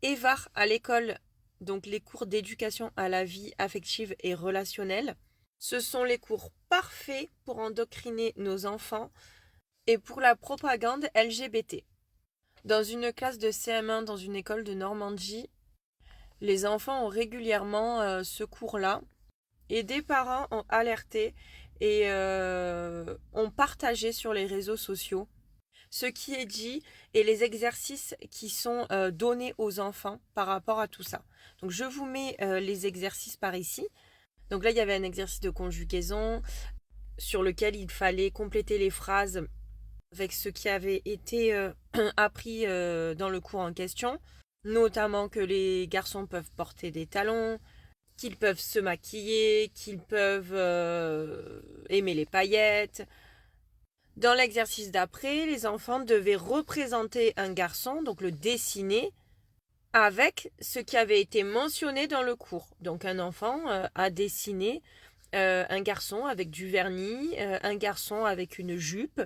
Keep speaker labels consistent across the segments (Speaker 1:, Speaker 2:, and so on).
Speaker 1: EVAR à l'école, donc les cours d'éducation à la vie affective et relationnelle. Ce sont les cours parfaits pour endoctriner nos enfants et pour la propagande LGBT. Dans une classe de CM1 dans une école de Normandie, les enfants ont régulièrement ce cours-là et des parents ont alerté et ont partagé sur les réseaux sociaux ce qui est dit et les exercices qui sont donnés aux enfants par rapport à tout ça. Donc je vous mets les exercices par ici. Donc là, il y avait un exercice de conjugaison sur lequel il fallait compléter les phrases avec ce qui avait été appris dans le cours en question, notamment que les garçons peuvent porter des talons, qu'ils peuvent se maquiller, qu'ils peuvent aimer les paillettes. Dans l'exercice d'après, les enfants devaient représenter un garçon, donc le dessiner, avec ce qui avait été mentionné dans le cours. Donc un enfant a dessiné un garçon avec du vernis, un garçon avec une jupe.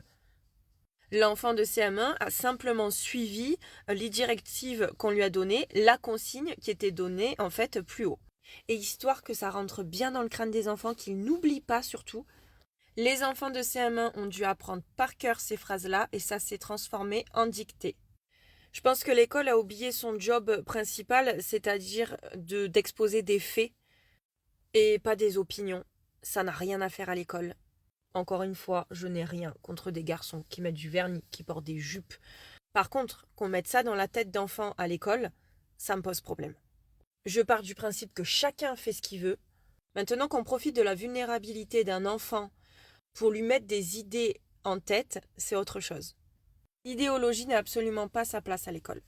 Speaker 1: L'enfant de CM1 a simplement suivi les directives qu'on lui a données, la consigne qui était donnée en fait plus haut. Et histoire que ça rentre bien dans le crâne des enfants, qu'ils n'oublient pas surtout, les enfants de CM1 ont dû apprendre par cœur ces phrases-là et ça s'est transformé en dictée. Je pense que l'école a oublié son job principal, c'est-à-dire d'exposer des faits et pas des opinions. Ça n'a rien à faire à l'école. Encore une fois, je n'ai rien contre des garçons qui mettent du vernis, qui portent des jupes. Par contre, qu'on mette ça dans la tête d'enfants à l'école, ça me pose problème. Je pars du principe que chacun fait ce qu'il veut. Maintenant qu'on profite de la vulnérabilité d'un enfant pour lui mettre des idées en tête, c'est autre chose. L'idéologie n'a absolument pas sa place à l'école.